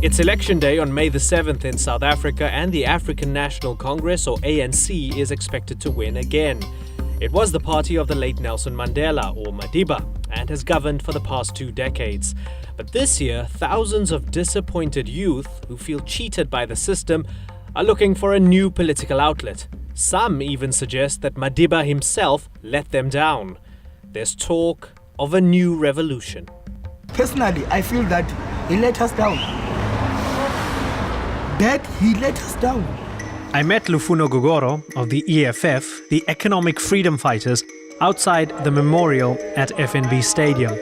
It's election day on May the 7th in South Africa, and the African National Congress, or ANC, is expected to win again. It was the party of the late Nelson Mandela, or Madiba, and has governed for the past 2 decades. But this year, thousands of disappointed youth who feel cheated by the system are looking for a new political outlet. Some even suggest that Madiba himself let them down. There's talk of a new revolution. Personally, I feel that he let us down. He let us down. I met Lufuno Gogoro of the EFF, the Economic Freedom Fighters, outside the memorial at FNB Stadium.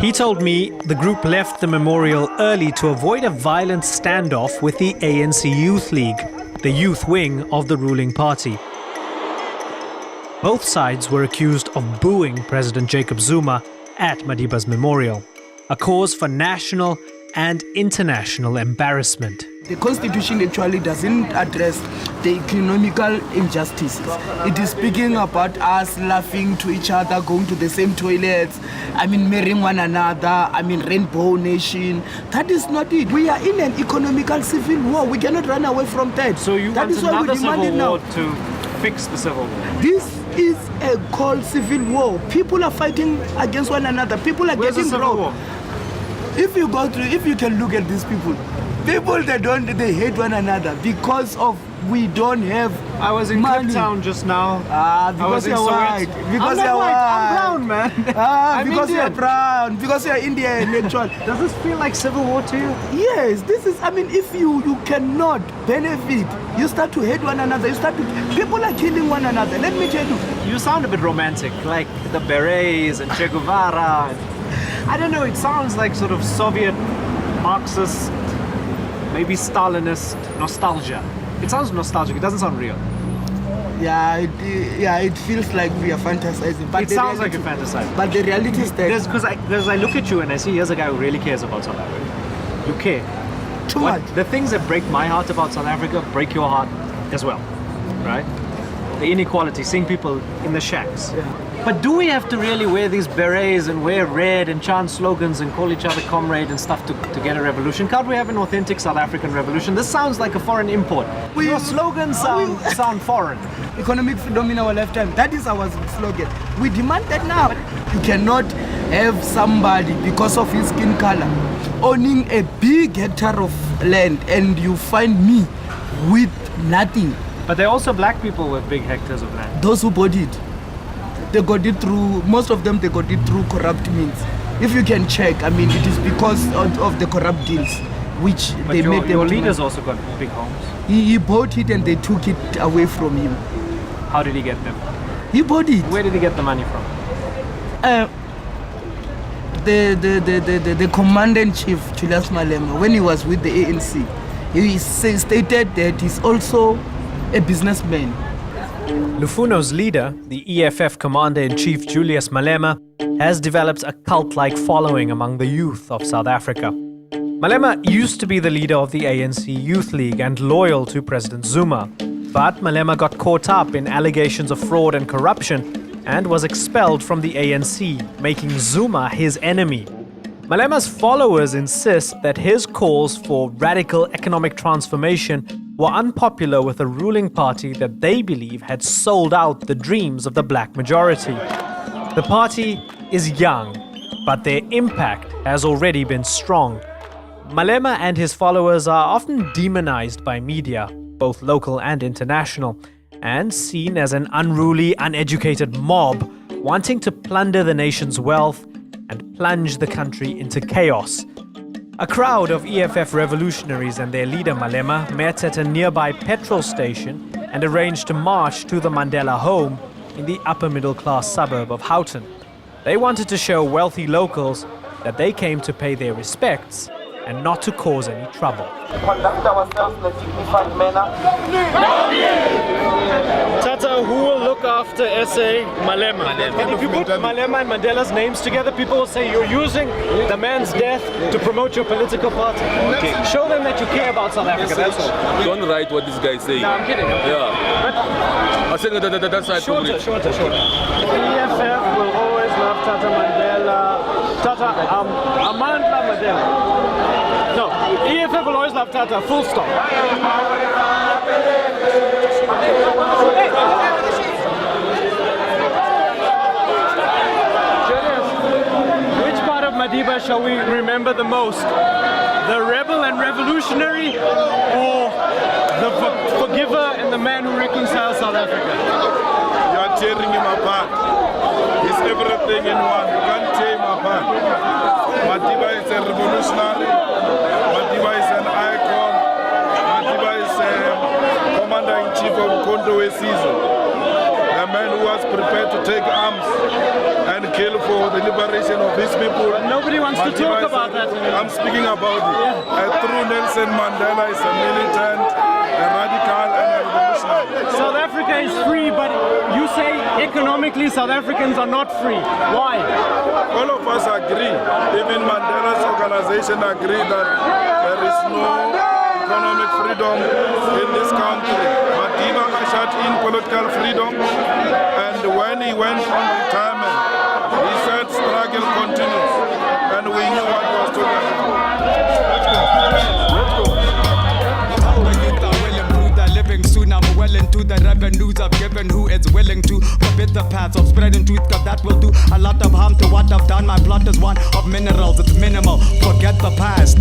He told me the group left the memorial early to avoid a violent standoff with the ANC Youth League, the youth wing of the ruling party. Both sides were accused of booing President Jacob Zuma at Madiba's memorial, a cause for national and international embarrassment. The constitution actually doesn't address the economical injustices. It is speaking about us laughing to each other, going to the same toilets, marrying one another, rainbow nation. That is not it. We are in an economical civil war. We cannot run away from that. So you that want is why another we demand civil it now. war to fix the civil war? This is a called civil war. People are fighting against one another. People are getting robbed. If you can look at these people they hate one another because of we don't have I was in money. Cape Town just now. Because you're white. Because you're white. I'm brown, man. Because you're brown. Because you're Indian. Actually. Does this feel like civil war to you? Yes, this is. If you cannot benefit, you start to hate one another. People are killing one another. Let me tell you. You sound a bit romantic, like the berets and Che Guevara. I don't know. It sounds like sort of Soviet, Marxist, maybe Stalinist nostalgia. It sounds nostalgic. It doesn't sound real. It feels like we are fantasizing. But it sounds like a fantasy. But the reality is that because I look at you and I see here's a guy who really cares about South Africa. You care too much. The things that break my heart about South Africa break your heart as well, right? The inequality, seeing people in the shacks. Yeah. But do we have to really wear these berets and wear red and chant slogans and call each other comrade and stuff to get a revolution? Can't we have an authentic South African revolution? This sounds like a foreign import. Your slogans sound foreign. Economic freedom in our lifetime. That is our slogan. We demand that now. You cannot have somebody, because of his skin color, owning a big hectare of land and you find me with nothing. But there are also black people with big hectares of land. Those who bought it. They got it through, most of them, they got it through corrupt means. If you can check, it is because of the corrupt deals which but they made them. Your leaders also got big homes. He bought it and they took it away from him. How did he get them? He bought it. Where did he get the money from? The commander-in-chief, Julius Malema, when he was with the ANC, he stated that he's also a businessman. Lufuno's leader, the EFF commander-in-chief Julius Malema, has developed a cult-like following among the youth of South Africa. Malema used to be the leader of the ANC Youth League and loyal to President Zuma. But Malema got caught up in allegations of fraud and corruption and was expelled from the ANC, making Zuma his enemy. Malema's followers insist that his calls for radical economic transformation were unpopular with a ruling party that they believe had sold out the dreams of the black majority. The party is young, but their impact has already been strong. Malema and his followers are often demonized by media, both local and international, and seen as an unruly, uneducated mob wanting to plunder the nation's wealth and plunge the country into chaos. A crowd of EFF revolutionaries and their leader Malema met at a nearby petrol station and arranged to march to the Mandela home in the upper middle class suburb of Houghton. They wanted to show wealthy locals that they came to pay their respects and not to cause any trouble. Conduct ourselves in a dignified manner. Tata, who will look after SA Malema? And if you put Malema and Mandela's names together, people will say you're using the man's death to promote your political party. Okay. Show them that you care about South Africa, that's all. Don't write what this guy is saying. No, I'm kidding. Yeah. I'm saying that side Shorter. EFF will always love Tata Mandela. Amandla Mandela. No. EFF will always love Tata, full stop. Which part of Madiba shall we remember the most? The rebel and revolutionary, or the forgiver and the man who reconciles South Africa? You are tearing him apart. He's everything in one. You can't tear him apart. Madiba is a revolutionary. Madiba is an icon. Madiba is a commander-in-chief of Konto season. A man who was prepared to take arms and kill for the liberation of his people. But nobody wants to talk about that anymore. I'm speaking about it. A true Nelson Mandela is a militant, a radical, and a revolutionary. South Africa is free, but you say economically South Africans are not free. Why? All of us agree, even Mandela's organization agree that there is no economic freedom in this country. Madiba ushered in political freedom, and when he went on retirement, he said struggle continues, and we knew what he was talking about. Let's go. Living soon, I'm well into the revenues I've given. Who is willing to forbid the paths of spreading truth? Cause that will do a lot of harm to what I've done. My plot is one of minerals, it's minimal. Forget the past.